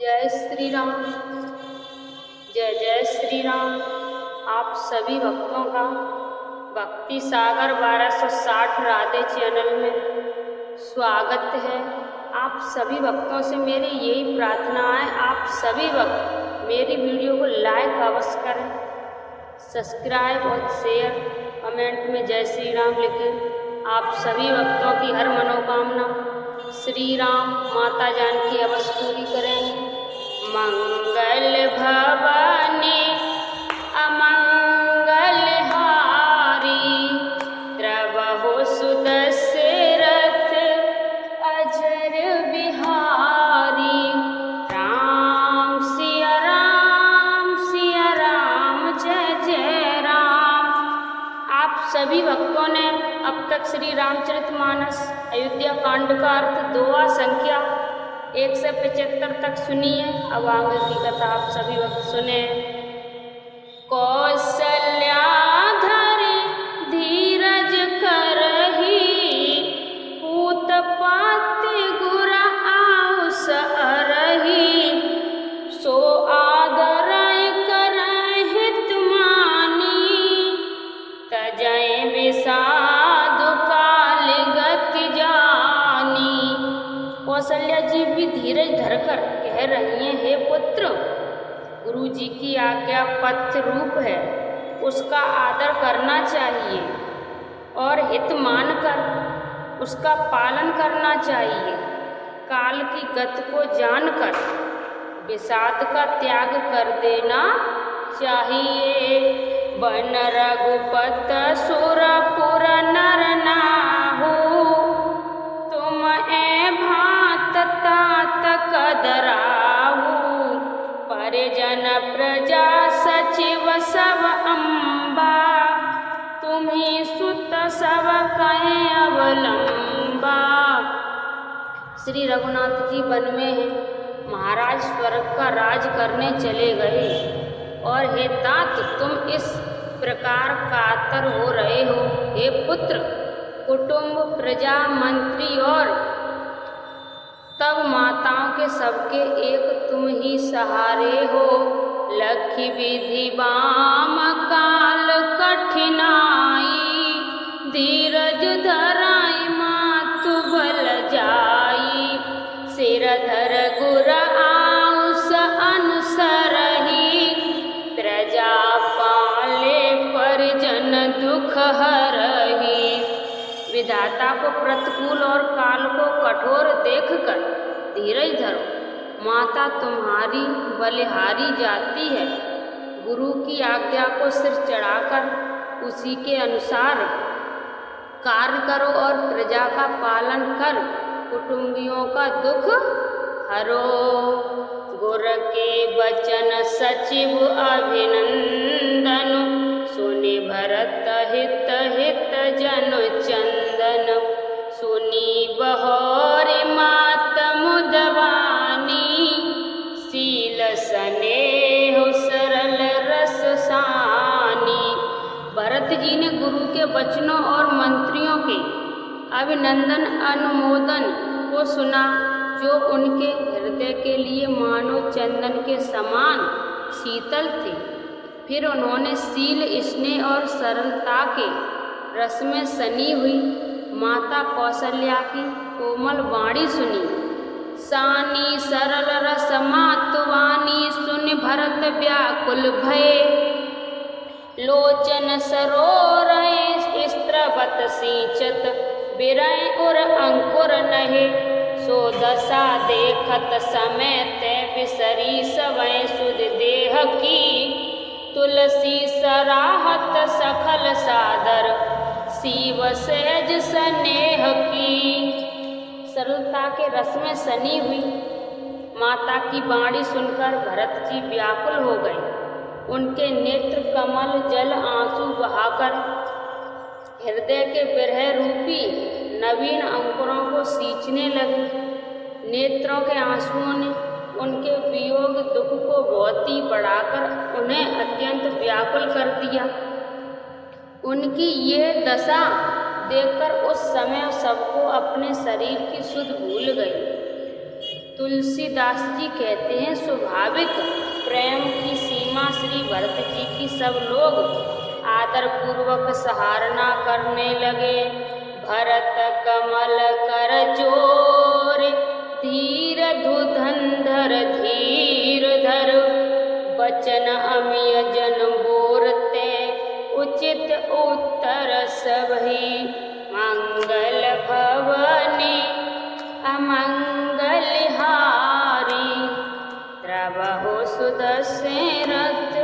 जय श्री राम। जय जय श्री राम। आप सभी भक्तों का भक्ति सागर 1260 राधे चैनल में स्वागत है। आप सभी भक्तों से मेरी यही प्रार्थना है, आप सभी भक्त मेरी वीडियो को लाइक अवश्य करें, सब्सक्राइब और शेयर, कमेंट में जय श्री राम लिखें। आप सभी भक्तों की हर मनोकामना श्री राम माता जानकी अवश्य पूरी करेंगे। मंगल भवानी अमंगल हारी, द्रवहु सुदशरथ अजर बिहारी। राम सिया राम जय जय राम। आप सभी भक्तों ने अब तक श्री रामचरितमानस अयोध्या कांड का अर्थ दोहा संख्या 175 तक सुनी है। अब आगे की कथा आप सभी वक्त सुने। कौसल्या धरि धीरज करही, पूतपाती गुर आउस अरही। सो आदरय करहि हित मानी, तजय विषाद काल गति जानी। कौशल्या जी भी धीरज धरकर कह रही हैं, हे पुत्र, गुरु जी की आज्ञा पथ रूप है, उसका आदर करना चाहिए और हित मानकर उसका पालन करना चाहिए। काल की गति को जानकर विषाद का त्याग कर देना चाहिए। बन रघुपत सुरपुर नर नाहु, तुम ए भात तात कदराहु। परिजन प्रजा सचिव सब अम्बा, तुम्ही सुत सब कहे अवलंबा। श्री रघुनाथ जी वन में हैं, महाराज स्वर्ग का राज करने चले गए और हे तात, तुम इस प्रकार कातर हो रहे हो। हे पुत्र, कुटुंब प्रजा मंत्री और तब माताओं के सबके एक तुम ही सहारे हो। लखी विधि बाम काल कठिनाई, धीरज धराई मातु बल जाई। सिर धर गुर आउस अनुसरही, प्रजा पाले परिजन दुख हरही। विधाता को प्रतिकूल और काल को कठोर देखकर धीरज धरो, माता तुम्हारी बलिहारी जाती है। गुरु की आज्ञा को सिर चढ़ाकर उसी के अनुसार कार्य करो और प्रजा का पालन कर कुटुंबियों का दुख हरो। गुर के वचन सचिव अभिनंदन, सुनि भरत हित हित जन चंदन। सुनी बहोरी मात मुदवानी, सील स्नेह सरल रस सानी। भरत जी ने गुरु के वचनों और मंत्रियों के अभिनंदन अनुमोदन को सुना, जो उनके हृदय के लिए मानो चंदन के समान शीतल थे। फिर उन्होंने शील, स्नेह और सरलता के रस में सनी हुई माता कौशल्या की कोमल वाणी सुनी। सानी सरल रस मातुवानी, सुन भरत व्याकुल भये। लोचन सरोरय स्त्रवत सिंचत, बिरय उर अंकुर नहे। सो दशा देखत समय ते बिसरी, सवै सुध देह की। तुलसी सराहत सखल सादर, शिव सहज स्नेह की। सरलता के रस में सनी हुई माता की वाणी सुनकर भरत जी व्याकुल हो गए। उनके नेत्र कमल जल आंसू बहाकर हृदय के विरह रूपी नवीन अंकुरों को सींचने लगे। नेत्रों के आंसुओं ने उनके वियोग दुख को बहुत ही बढ़ाकर उन्हें अत्यंत व्याकुल कर दिया। उनकी ये दशा देखकर उस समय सबको अपने शरीर की सुध भूल गई। तुलसीदास जी कहते हैं, स्वाभाविक प्रेम की सीमा श्री भरत जी की सब लोग आदर पूर्वक सराहना करने लगे। भरत कमल कर जोर, धीर धुरंधर धीर धर, बचन अमिय जन बोरते, उचित उत्तर सबहि, मंगल भवनी अमंगल हारी, द्रवहु सुदशरथ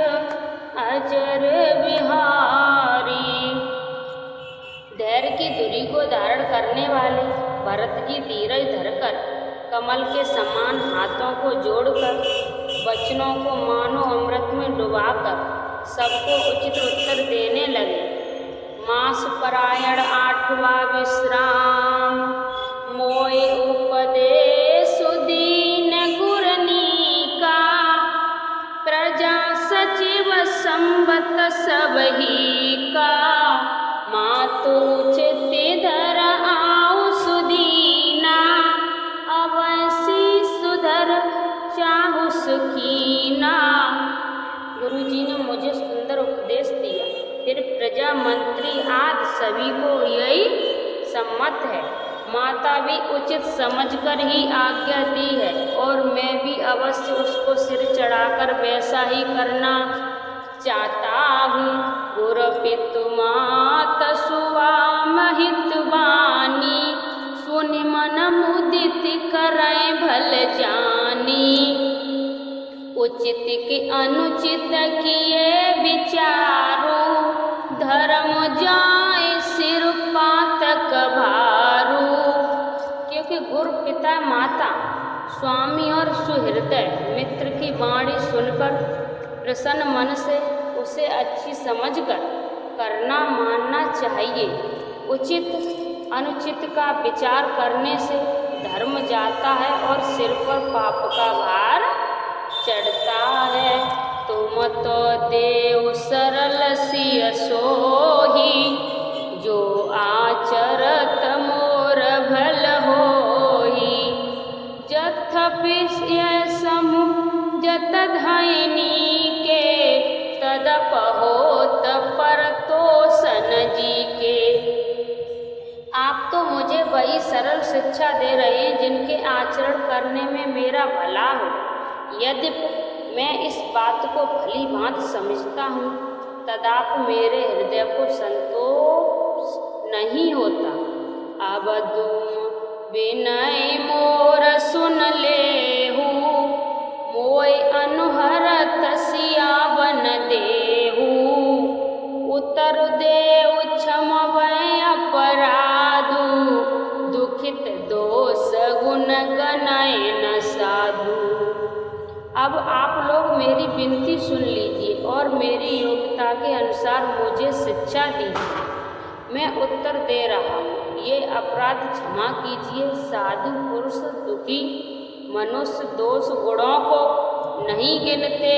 अजर बिहारी। धैर्य की धुरी को धारण करने वाले भरत जी धीरज धरकर कमल के समान हाथों को जोड़कर वचनों को मानो अमृत में डुबाकर सबको उचित उत्तर देने लगे। मास परायण 8वां विश्राम, मोय उपदेश दीन गुरनी का, प्रजा सचिव संबत सबही का, मातु उचित धर आउ सुदीना, अवसी सुधर चाहु सुखीना। गुरु जी ने मुझे सुंदर उपदेश दिया, फिर प्रजा मंत्री आदि सभी को यही सम्मत है। माता भी उचित समझकर ही आज्ञा दी है और मैं भी अवश्य उसको सिर चढ़ाकर वैसा ही करना चाहता हूँ। गुर पितु मात सुवा महित वाणी, सुनि मन मुदित करै भल जानी, उचित के अनुचित किए विचारो, धर्म जाय सिर पातक भारू। क्योंकि गुरु पिता माता स्वामी और सुहृदय मित्र की वाणी सुनकर प्रसन्न मन से उसे अच्छी समझकर करना मानना चाहिए। उचित अनुचित का विचार करने से धर्म जाता है और सिर पर पाप का भार चढ़ता है। तुम तो देव सरल सिय सोही, जो आचरत मोर भल होई, जथपि समूह जत धैनी के, तदप होत परतोषण जी के। आप तो मुझे वही सरल शिक्षा दे रहे हैं जिनके आचरण करने में मेरा भला हो। यद्यपि मैं इस बात को भली भांति समझता हूँ, तदाप मेरे हृदय को संतोष नहीं होता। अब तुम विनय मोर सुन लेहु, मोय अनुहरत सियावन देहु, उतर देव क्षमवै अपराधु, दुखित दोष गुण गनय न साधु। अब आप लोग मेरी विनती सुन लीजिए और मेरी योग्यता के अनुसार मुझे शिक्षा दीजिए। मैं उत्तर दे रहा हूँ, ये अपराध क्षमा कीजिए। साधु पुरुष दुखी मनुष्य दोष गुणों को नहीं गिनते।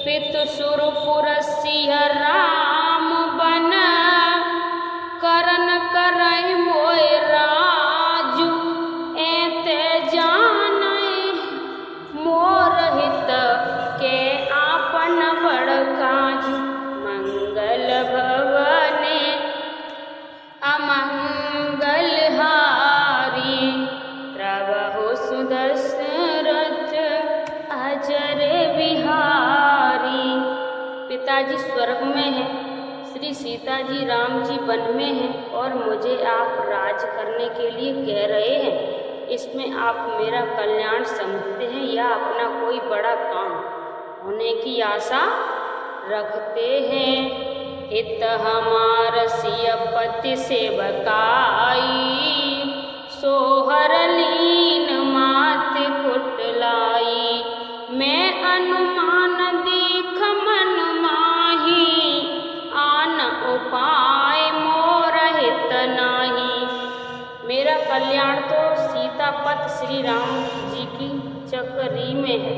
पितु सुरपुर सिंह राम बन, करन करई मोय राजु, एते जानय मोर हित के आपन बड़ काज। मंगल भवने अमंगल हारी, प्रभु सुदशरथ अजर बिहारी। पिताजी स्वर्ग में हैं, श्री सीता जी राम जी वन में हैं और मुझे आप राज करने के लिए कह रहे हैं। इसमें आप मेरा कल्याण समझते हैं या अपना कोई बड़ा काम होने की आशा रखते हैं। हित हमार सियपति सेवकाई, सोहर लीन मात कुटलाई। मैं अनुमान दीख मन माही, आन उपाय मोर हित नाही। मेरा कल्याण तो सीतापत श्री राम जी की चक्करी में है,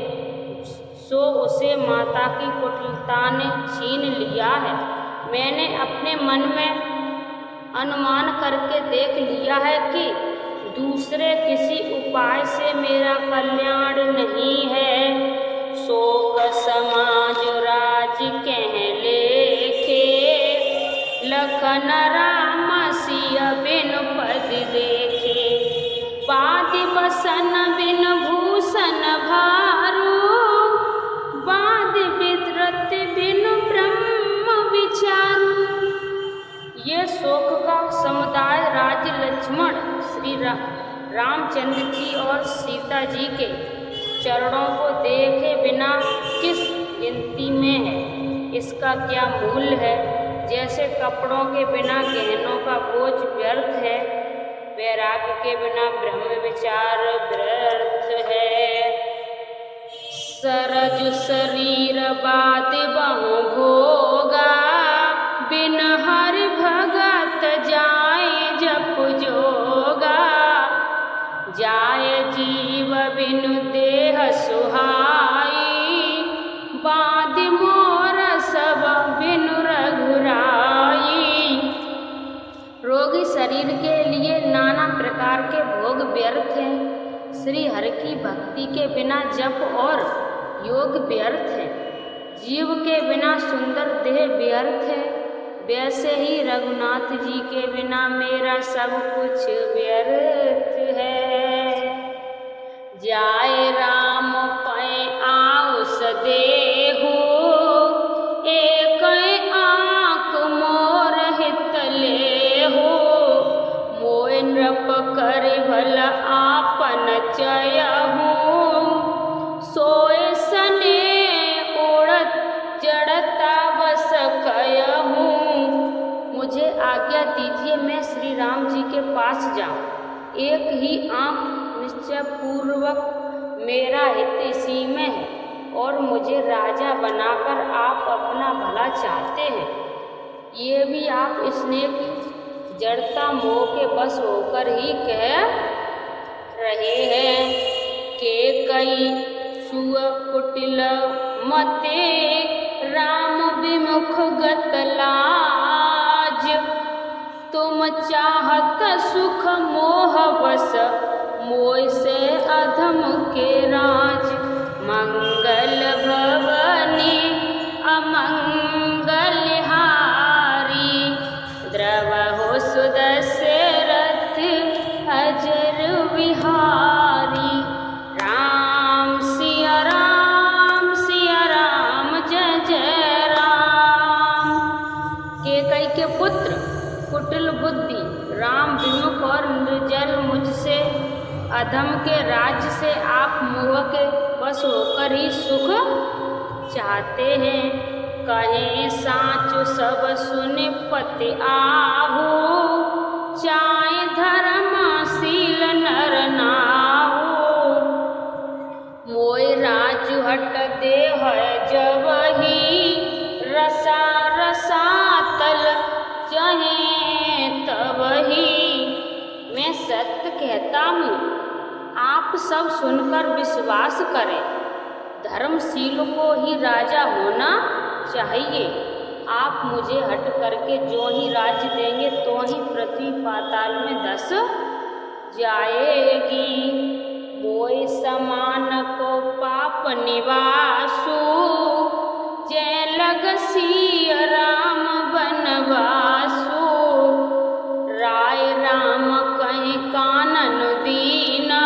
सो उसे माता की कुटिलता ने छीन लिया है। मैंने अपने मन में अनुमान करके देख लिया है कि दूसरे किसी उपाय से मेरा कल्याण नहीं है। शोक समाज राज कह लेखे, लखन राम सिय बिन पद देखे। बादि बसन बिन भूषण भारू, बादि विद्रत बिन ब्रह्म विचारू। ये शोक का समुदाय राज्य लक्ष्मण श्री रामचंद्र जी और सीता जी के चरणों को देखे बिना किस गिनती में है, इसका क्या मूल्य है। जैसे कपड़ों के बिना गहनों का बोझ व्यर्थ है, वैराग्य के बिना ब्रह्म विचार व्यर्थ है। सरज शरीर बात बहु भोगा, बिन हरि भगत जाए जप जोगा। जाए जीव बिनु देह सुहाई, बाँधि मोर सब बिनु रघुराई। रोगी शरीर के लिए नाना प्रकार के भोग व्यर्थ हैं। श्री हरि की भक्ति के बिना जप और योग व्यर्थ है। जीव के बिना सुंदर देह व्यर्थ है। वैसे ही रघुनाथ जी के बिना मेरा सब कुछ व्यर्थ है। जाए राम पै आउस देहु, एक आँख मोर हित लेहु। मोय नृप कर भल आपन चयहु, सोय सने उड़त जड़ता बस कयहु। मुझे आज्ञा दीजिए मैं श्री राम जी के पास जाऊं। एक ही आँख निश्चय पूर्वक मेरा हित इसी में है, और मुझे राजा बनाकर आप अपना भला चाहते हैं। ये भी आप स्नेह की जड़ता मोह के बस होकर ही कह रहे हैं। के कई सुअ कुटिल मते, राम विमुख गत लाज। तुम चाहत सुख मोह बस, मोय से अधम के राज। मंगल भवनी अमंगल हारी, द्रवहु सुदस्य रथ अजर विहारी। राम सिया राम जय जय राम। केकई के पुत्र कुटिल बुद्धि, राम विमुख और निर्जल मुझसे अधम के राज्य से आप मोह के बस होकर ही सुख चाहते हैं। कहे साचु सब सुनि पति आहू, चाहे धर्मशील नर नाहू। मोय राजु हट देह जबहि, रसा रसातल चाहे तबहि। मैं सत्य कहता हूँ, आप सब सुनकर विश्वास करें। धर्मशील को ही राजा होना चाहिए। आप मुझे हट करके जो ही राज्य देंगे तो ही पृथ्वी पाताल में धस जाएगी। मोय समान को पाप निवासु, जय लग सिय राम बनवासु। राय राम कहीं कानन दीना,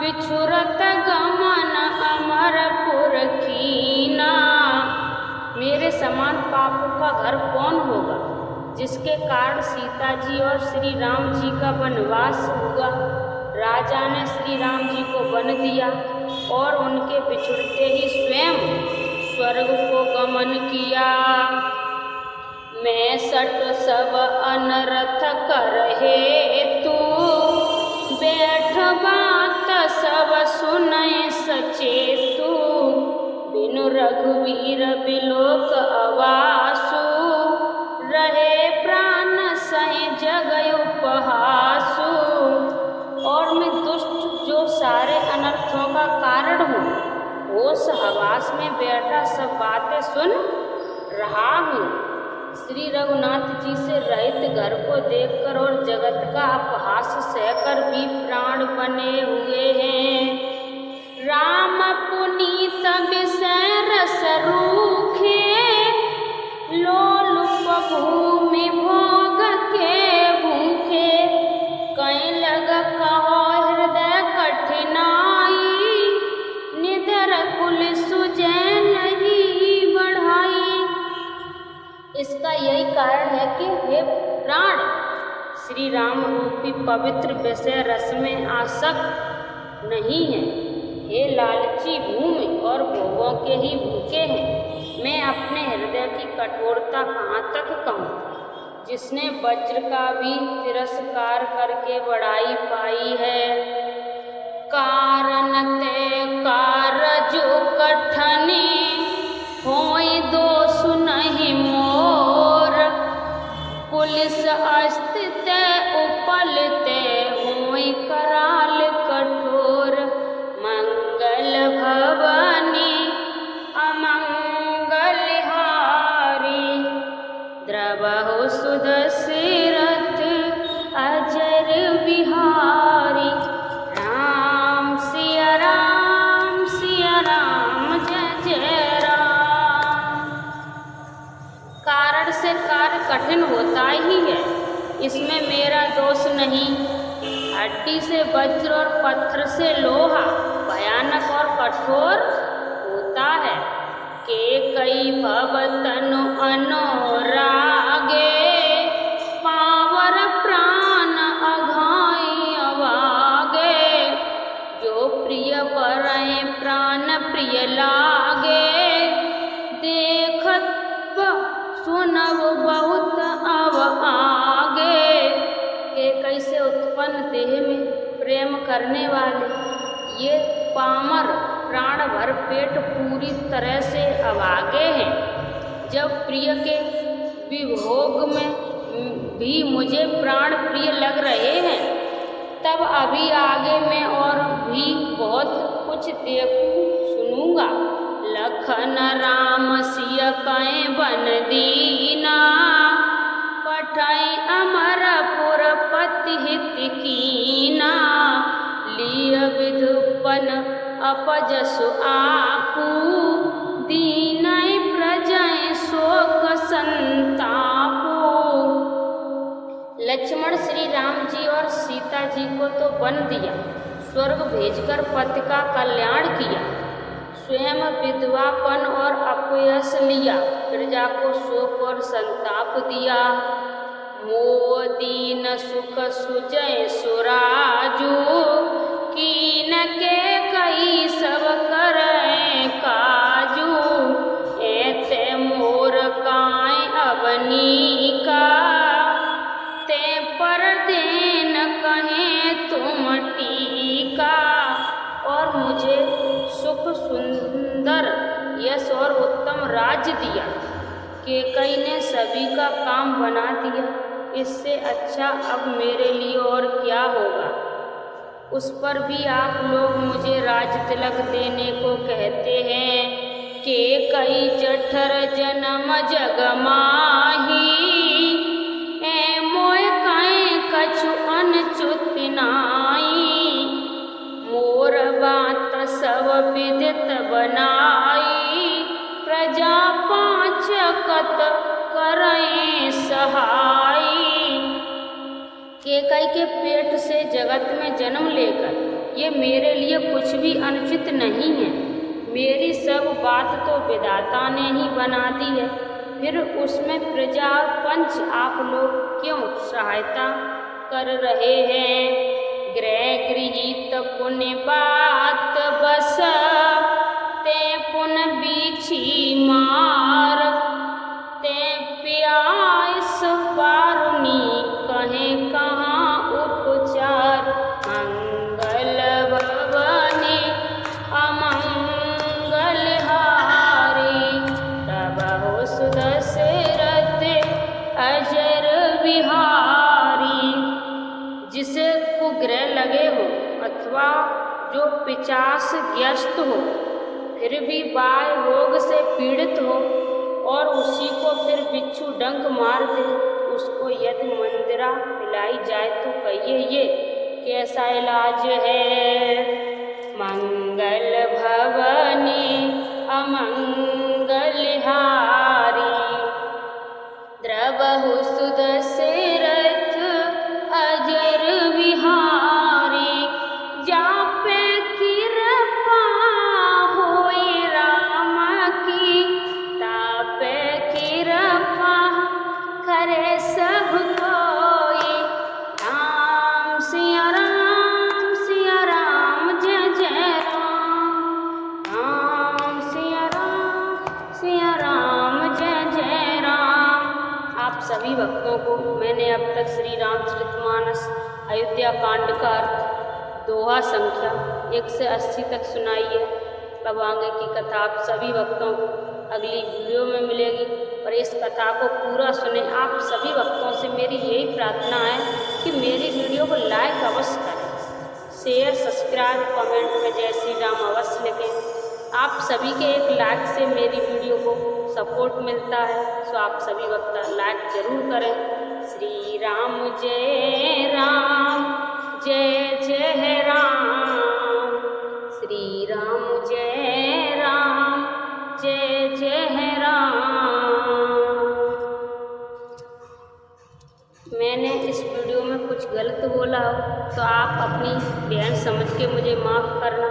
बिछुरत गमन अमरपुर कीना। मेरे समान पापों का घर कौन होगा, जिसके कारण सीता जी और श्री राम जी का वनवास हुआ। राजा ने श्री राम जी को वन दिया और उनके बिछुड़ते ही स्वयं स्वर्ग को गमन किया। मैं सट सब अनरथ कर हेतु, बैठ बात सब सुनय सचेतु। बिनु रघुवीर बिलोक अवासु, रहे प्राण सहि जग उपहासु। और मैं दुष्ट जो सारे अनर्थों का कारण हूँ, होश हवास में बैठा सब बातें सुन रहा हूँ। श्री रघुनाथ जी से रहित घर को देखकर और जगत का अपहास सहकर भी प्राण बने हुए हैं। राम पुनीत विषय रस रूखे, लोलुप भूमि भोग के भूखे। कहीं लग कहो हृदय कठिनाई, निधर कुल सुजै नहीं बढ़ाई। इसका यही कारण है कि हे प्राण, श्री राम रूपी पवित्र विषय रस में आसक्त नहीं है। हे लालची भूमि और भोगों के ही भूखे हैं। मैं अपने हृदय की कठोरता कहाँ तक कहूँ, जिसने वज्र का भी तिरस्कार करके बड़ाई पाई है। कारण ते कारजो कठिनी, होई दोष नहीं मोर। पुलिस अस्तित उपलते, होई कराल कठोर। मंगल भवनी अमंगल हारी, द्रवहु सुदशरथ अजर बिहारी। राम सिया राम जय जय राम। कारण से कार्य कठिन होता ही है, इसमें मेरा दोष नहीं। हड्डी से वज्र और पत्थर से लोहा भयानक और कठोर होता है। के कई भव तनु अनुरागे, पावर प्राण अघाई अवागे। जो प्रिय बरए प्राण प्रिय लागे, देखत सुनब बहुत अब आगे। के कैसे उत्पन्न देह में प्रेम करने वाले ये पामर प्राण भर पेट पूरी तरह से अभागे हैं। जब प्रिय के विभोग में भी मुझे प्राण प्रिय लग रहे हैं, तब अभी आगे मैं और भी बहुत कुछ देखूं सुनूंगा। लखन राम सिय कएं बन दीना, पठाई अमरपुर पति हित कीना। लिय विधुपन अपजसु आपू, दीनय प्रजय शोक संतापू। लक्ष्मण श्री राम जी और सीता जी को तो वन दिया, स्वर्ग भेजकर पति का कल्याण किया। स्वयं विधवापन और अपयश लिया, प्रजा को शोक और संताप दिया। मोदीन सुख सुजय सुराजू, कीन के कई सब करे काजू। एते मोर काए अवनी का, ते पर देन कहे तुम टीका। और मुझे सुख सुंदर यश और उत्तम राज्य दिया। केकई ने सभी का काम बना दिया, इससे अच्छा अब मेरे लिए और क्या होगा। उस पर भी आप लोग मुझे राज तिलक देने को कहते हैं। केकई जठर जन्म जग माही, ए मोय काए कछु अनचुत नाई। मोर बात सब विदित बनाई, प्रजा पाँच कत करए सहाई। केकई के पेट से जगत में जन्म लेकर ये मेरे लिए कुछ भी अनुचित नहीं है। मेरी सब बात तो विधाता ने ही बना दी है, फिर उसमें प्रजा और पंच आप लोग क्यों सहायता कर रहे हैं। गृह गृहीत पुण्य बात बस, ते पुन बीछी मार। ते प्यास पारुनी कहे कहाँ उपचार। मंगल भवनी अमंगल हारी, प्रभु सुदशरथ अजर बिहारी। जिसे कुग्रह लगे हो अथवा जो पिचास ग्रस्त हो, फिर भी बाल रोग से पीड़ित हो और उसी को फिर बिच्छू डंक मार दे, उसको यदि मंदिरा पिलाई जाए तो कहिए ये कैसा इलाज है। मंगल भवनी अमंगलहारी, द्रवहु सुदशरथ अजर विहारी, जापे कृपा होई राम की, तापे कृपा करे सब कोई। राम सिया राम जय जय राम, राम सिया राम जय जय राम। आप सभी भक्तों को मैंने अब तक श्री रामचरितमानस अयोध्या कांड का अर्थ दोहा संख्या 1 से 80 तक सुनाई है। अब आगे की कथा आप सभी भक्तों को अगली वीडियो में मिलेगी और इस कथा को पूरा सुने। आप सभी भक्तों से मेरी यही प्रार्थना है कि मेरी वीडियो को लाइक अवश्य करें, शेयर सब्सक्राइब कमेंट में जय श्री राम अवश्य लिखें। आप सभी के एक लाइक से मेरी वीडियो को सपोर्ट मिलता है, सो आप सभी भक्त लाइक जरूर करें। श्री राम जय जय राम, श्री राम जय जय राम। मैंने इस वीडियो में कुछ गलत बोला हो तो आप अपनी बहन समझ के मुझे माफ़ करना।